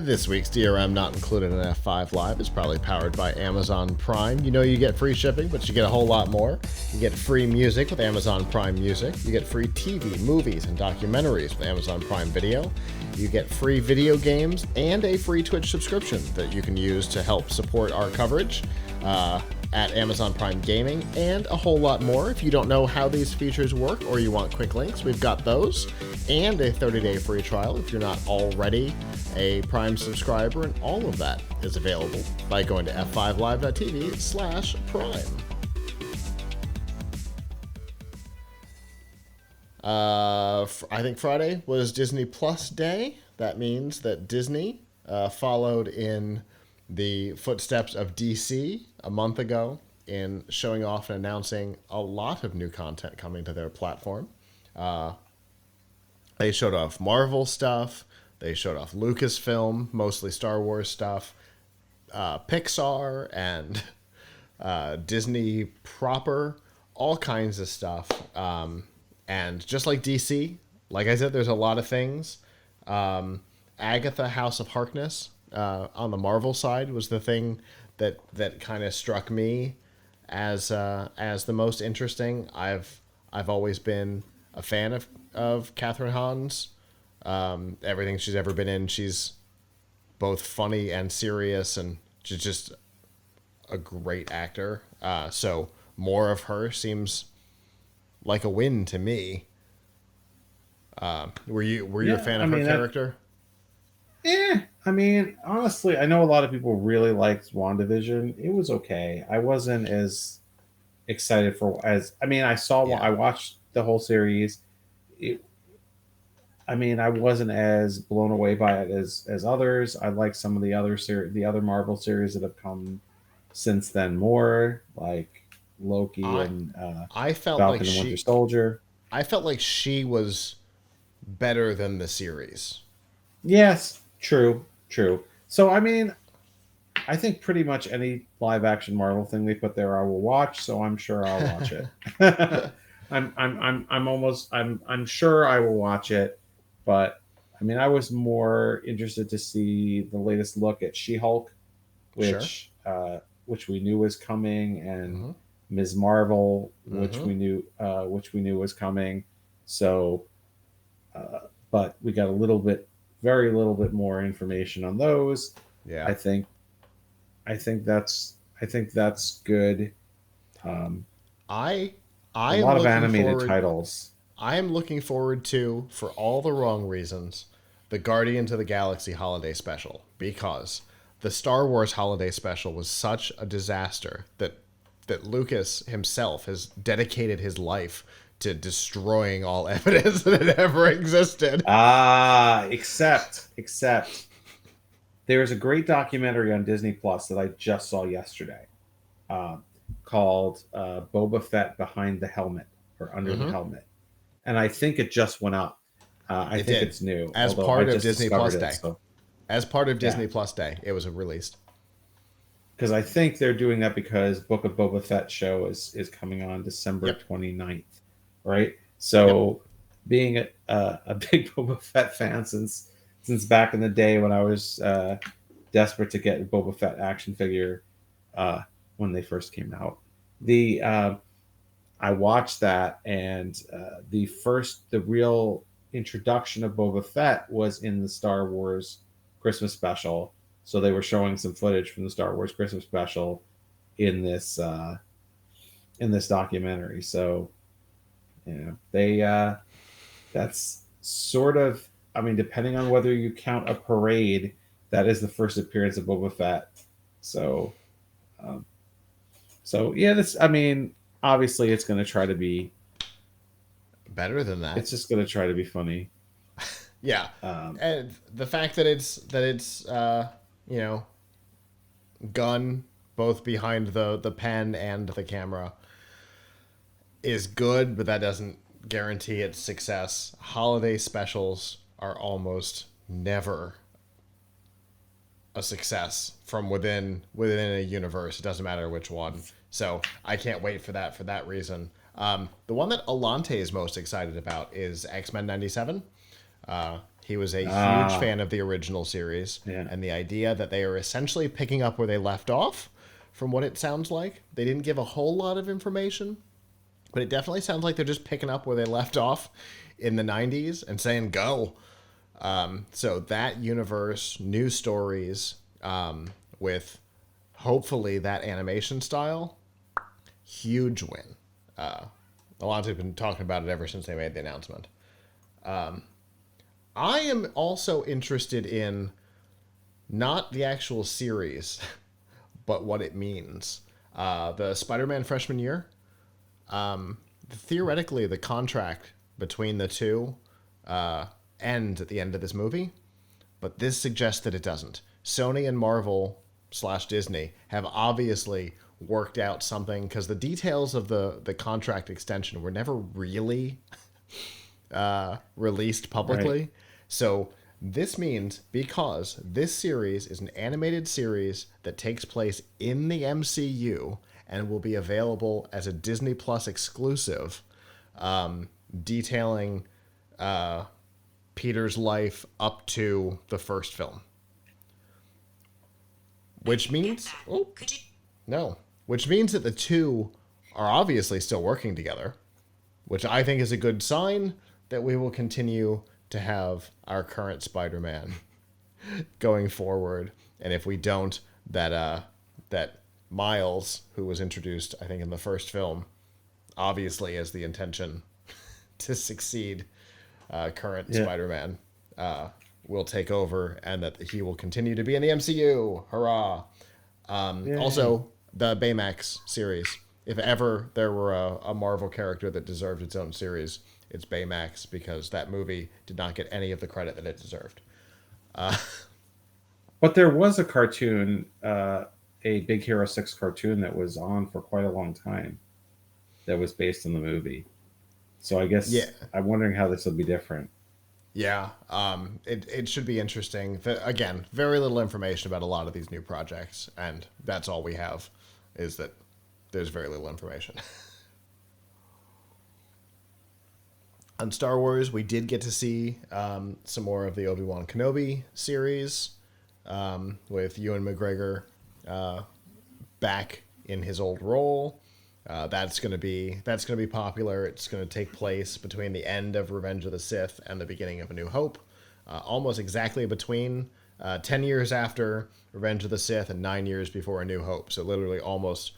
This week's DRM Not Included in F5 Live is probably powered by Amazon Prime. You know you get free shipping, but you get a whole lot more. You get free music with Amazon Prime Music. You get free TV, movies, and documentaries with Amazon Prime Video. You get free video games and a free Twitch subscription that you can use to help support our coverage at Amazon Prime Gaming, and a whole lot more. If you don't know how these features work or you want quick links, we've got those, and a 30-day free trial if you're not already a Prime subscriber, and all of that is available by going to f5live.tv/prime. I think Friday was Disney Plus Day. That means that Disney followed in the footsteps of DC a month ago in showing off and announcing a lot of new content coming to their platform. They showed off Marvel stuff. They showed off Lucasfilm, mostly Star Wars stuff, Pixar, and Disney proper, all kinds of stuff. And just like DC, like I said, there's a lot of things. Agatha, House of Harkness, on the Marvel side, was the thing that kind of struck me as the most interesting. I've always been a fan of Catherine Hahn's. Everything she's ever been in, she's both funny and serious, and she's just a great actor. So more of her seems like a win to me. Were you a fan of her character? I mean, honestly, I know a lot of people really liked WandaVision. It was okay. I wasn't as excited I watched the whole series. I wasn't as blown away by it as others. I like some of the other Marvel series that have come since then more, like Loki and I felt Falcon like and Winter Soldier. I felt like she was better than the series. Yes, true. So I think pretty much any live action Marvel thing they put there I will watch, so I'm sure I'll watch it. I'm sure I will watch it, but I was more interested to see the latest look at She-Hulk, which we knew was coming, and Ms. Marvel, which we knew was coming. So but we got very little bit more information on those. Yeah. I think that's good. A lot of animated titles. I am looking forward to, for all the wrong reasons, the Guardians of the Galaxy holiday special, because the Star Wars holiday special was such a disaster that Lucas himself has dedicated his life to destroying all evidence that it ever existed. Except there's a great documentary on Disney Plus that I just saw yesterday, called Boba Fett Behind the Helmet, or Under the Helmet, and I think it just went up. I think it's new as part of Disney Plus Day. As part of Disney Plus Day, it was released. Because I think they're doing that because Book of Boba Fett show is coming on December 29th. Right, so being a big Boba Fett fan since back in the day when I was desperate to get a Boba Fett action figure when they first came out, I watched that, and the real introduction of Boba Fett was in the Star Wars Christmas special. So they were showing some footage from the Star Wars Christmas special in this documentary. So. That's sort of, depending on whether you count a parade, that is the first appearance of Boba Fett. So, obviously it's going to try to be better than that. It's just going to try to be funny. Yeah. And the fact that it's gun both behind the pen and the camera is good, but that doesn't guarantee its success. Holiday specials are almost never a success from within a universe. It doesn't matter which one. So I can't wait for that reason. The one that Alante is most excited about is X-Men 97. He was a huge fan of the original series, Yeah. and the idea that they are essentially picking up where they left off, from what it sounds like. They didn't give a whole lot of information, but it definitely sounds like they're just picking up where they left off in the 90s and saying, go. So that universe, new stories, with hopefully that animation style, huge win. A lot of people have been talking about it ever since they made the announcement. I am also interested in not the actual series, but what it means. The Spider-Man freshman year, theoretically, the contract between the two ends at the end of this movie, but this suggests that it doesn't. Sony and Marvel / Disney have obviously worked out something, because the details of the contract extension were never really released publicly. Right. So this means, because this series is an animated series that takes place in the MCU and will be available as a Disney Plus exclusive, detailing Peter's life up to the first film. Which means... Oh, no. Which means that the two are obviously still working together, which I think is a good sign that we will continue to have our current Spider-Man going forward. And if we don't, that Miles, who was introduced, I think, in the first film, obviously has the intention to succeed current Spider-Man, will take over, and that he will continue to be in the MCU. Hurrah! Also, the Baymax series. If ever there were a Marvel character that deserved its own series, it's Baymax, because that movie did not get any of the credit that it deserved. But there was a cartoon, a Big Hero 6 cartoon that was on for quite a long time that was based on the movie. So I guess I'm wondering how this will be different. Yeah, it should be interesting. Again, very little information about a lot of these new projects, and that's all we have, is that there's very little information. On Star Wars, we did get to see some more of the Obi-Wan Kenobi series, with Ewan McGregor back in his old role. That's gonna be popular. It's gonna take place between the end of Revenge of the Sith and the beginning of A New Hope, almost exactly between 10 years after Revenge of the Sith and 9 years before A New Hope. So literally almost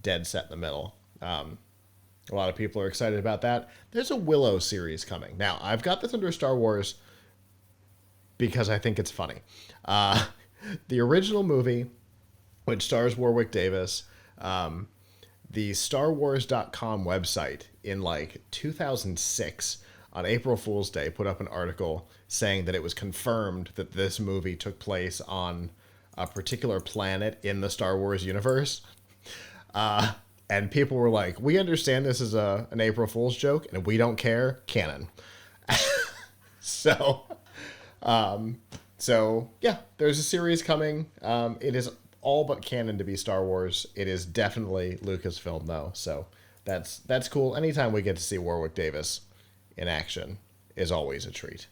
dead set in the middle. A lot of people are excited about that. There's a Willow series coming. Now, I've got this under Star Wars because I think it's funny. The original movie, which stars Warwick Davis, the StarWars.com website in like 2006 on April Fool's Day put up an article saying that it was confirmed that this movie took place on a particular planet in the Star Wars universe. And people were like, we understand this is an April Fool's joke, and we don't care, canon. So yeah, there's a series coming. It is all but canon to be Star Wars. It is definitely Lucasfilm, though, so that's cool. Anytime we get to see Warwick Davis in action is always a treat.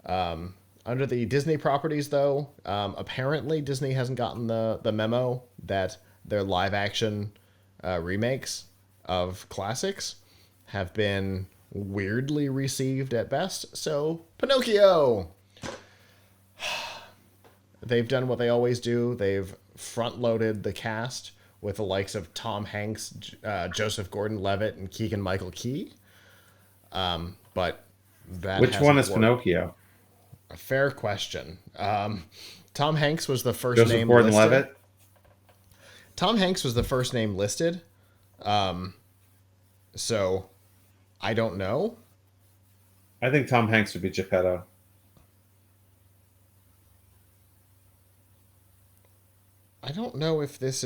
Under the Disney properties, though, apparently Disney hasn't gotten the memo that their live-action remakes of classics have been weirdly received at best. So, Pinocchio! They've done what they always do. They've front-loaded the cast with the likes of Tom Hanks, Joseph Gordon-Levitt, and Keegan-Michael Key. But that Which one is worked. Pinocchio? A fair question. Tom Hanks was the first Joseph name Gordon-Levitt? listed. Tom Hanks was the first name listed. So I don't know. I think Tom Hanks would be Geppetto. I don't know if this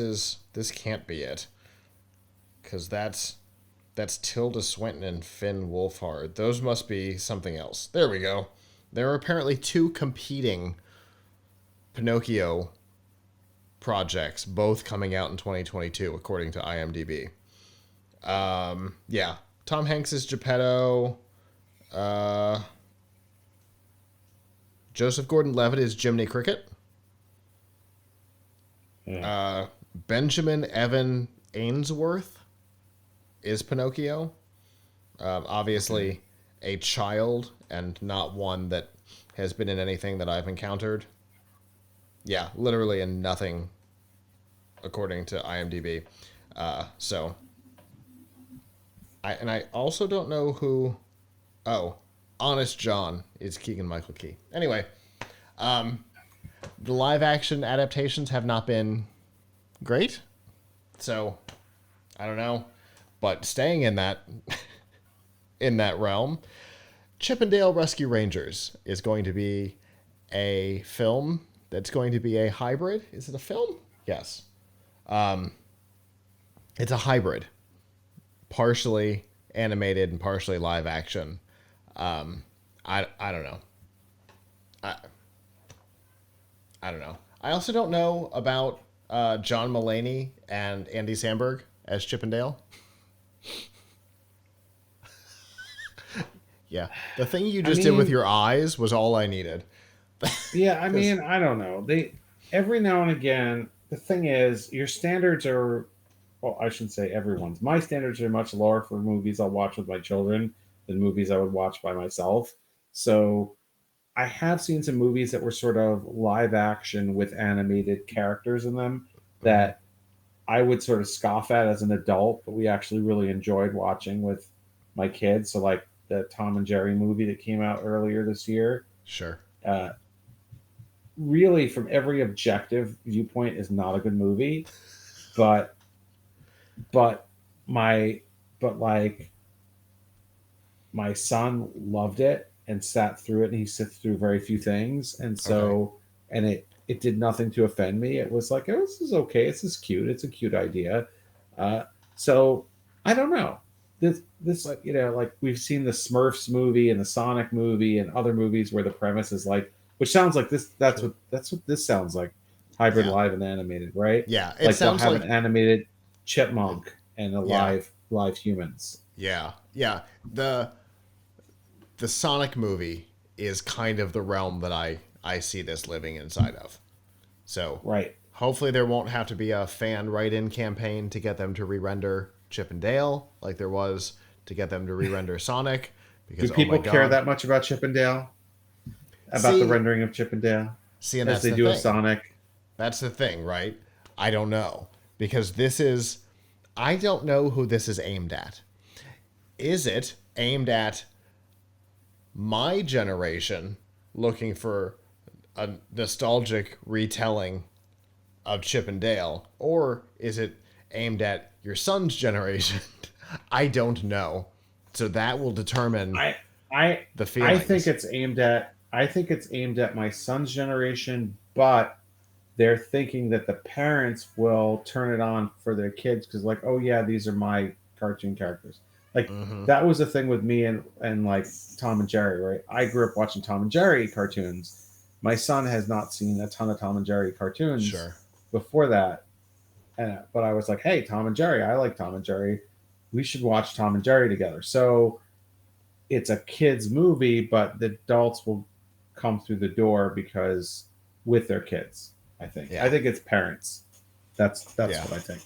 can't be it. Because that's Tilda Swinton and Finn Wolfhard. Those must be something else. There we go. There are apparently two competing Pinocchio projects, both coming out in 2022, according to IMDb. Yeah. Tom Hanks is Geppetto. Joseph Gordon-Levitt is Jiminy Cricket. Yeah. Benjamin Evan Ainsworth is Pinocchio. Obviously, a child and not one that has been in anything that I've encountered. Yeah, literally in nothing, according to IMDb. So, I also don't know who. Oh, Honest John is Keegan-Michael Key. Anyway, the live-action adaptations have not been great, so I don't know. But staying in that in that realm, Chippendale Rescue Rangers is going to be a film that's going to be a hybrid. Is it a film? Yes. It's a hybrid, partially animated and partially live action. I don't know. I don't know. I also don't know about John Mulaney and Andy Samberg as Chippendale. Yeah, the thing you just did with your eyes was all I needed. Yeah, I mean, I don't know. They every now and again. The thing is, your standards are. Well, I shouldn't say everyone's. My standards are much lower for movies I'll watch with my children than movies I would watch by myself. So I have seen some movies that were sort of live action with animated characters in them that I would sort of scoff at as an adult, but we actually really enjoyed watching with my kids. So, like the Tom and Jerry movie that came out earlier this year. Sure. Really, from every objective viewpoint, is not a good movie, but but my but like my son loved it and sat through it, and he sits through very few things, and so and it did nothing to offend me. It was like, oh, this is okay, this is cute, it's a cute idea. So I don't know, this like we've seen the Smurfs movie and the Sonic movie and other movies where the premise is like, which sounds like this. That's what this sounds like. Hybrid, live, and animated, right? Yeah, it like sounds they'll have an animated chipmunk and a live humans. Yeah. The Sonic movie is kind of the realm that I see this living inside of. So right. Hopefully there won't have to be a fan write-in campaign to get them to re-render Chip and Dale like there was to get them to re-render Sonic. Because do people care that much about Chip and Dale? About the rendering of Chip and Dale? See, and as they do with Sonic? That's the thing, right? I don't know. Because I don't know who this is aimed at. Is it aimed at my generation looking for a nostalgic retelling of Chip and Dale? Or is it aimed at your son's generation? I don't know. So that will determine the feelings. I think it's aimed at my son's generation, but they're thinking that the parents will turn it on for their kids because, like, oh yeah, these are my cartoon characters. Like that was the thing with me and like Tom and Jerry, right? I grew up watching Tom and Jerry cartoons. My son has not seen a ton of Tom and Jerry cartoons before that, but I was like, hey, Tom and Jerry, I like Tom and Jerry. We should watch Tom and Jerry together. So it's a kid's movie, but the adults will come through the door because with their kids. I think it's parents. That's what I think.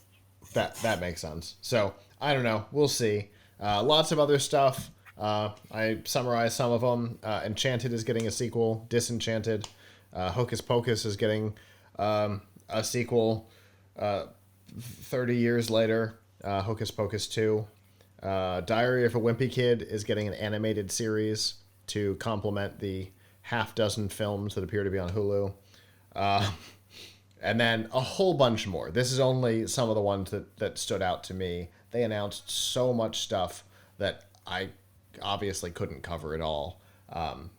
That makes sense. So I don't know. We'll see. Lots of other stuff. I summarized some of them. Enchanted is getting a sequel. Disenchanted. Hocus Pocus is getting a sequel 30 years later. Hocus Pocus 2. Diary of a Wimpy Kid is getting an animated series to complement the half dozen films that appear to be on Hulu. And then a whole bunch more. This is only some of the ones that stood out to me. They announced so much stuff that I obviously couldn't cover it all.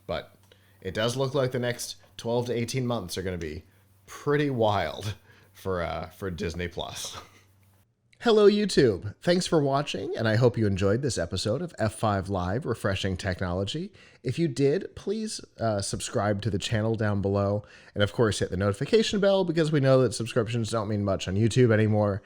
But it does look like the next 12 to 18 months are going to be pretty wild for Disney Plus. Hello, YouTube. Thanks for watching, and I hope you enjoyed this episode of F5 Live Refreshing Technology. If you did, please subscribe to the channel down below, and of course hit the notification bell because we know that subscriptions don't mean much on YouTube anymore.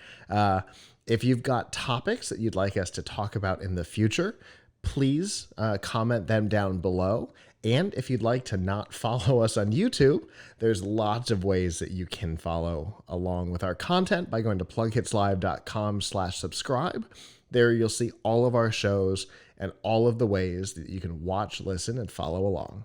If you've got topics that you'd like us to talk about in the future, please comment them down below. And if you'd like to not follow us on YouTube, there's lots of ways that you can follow along with our content by going to plughitslive.com/subscribe. There you'll see all of our shows and all of the ways that you can watch, listen, and follow along.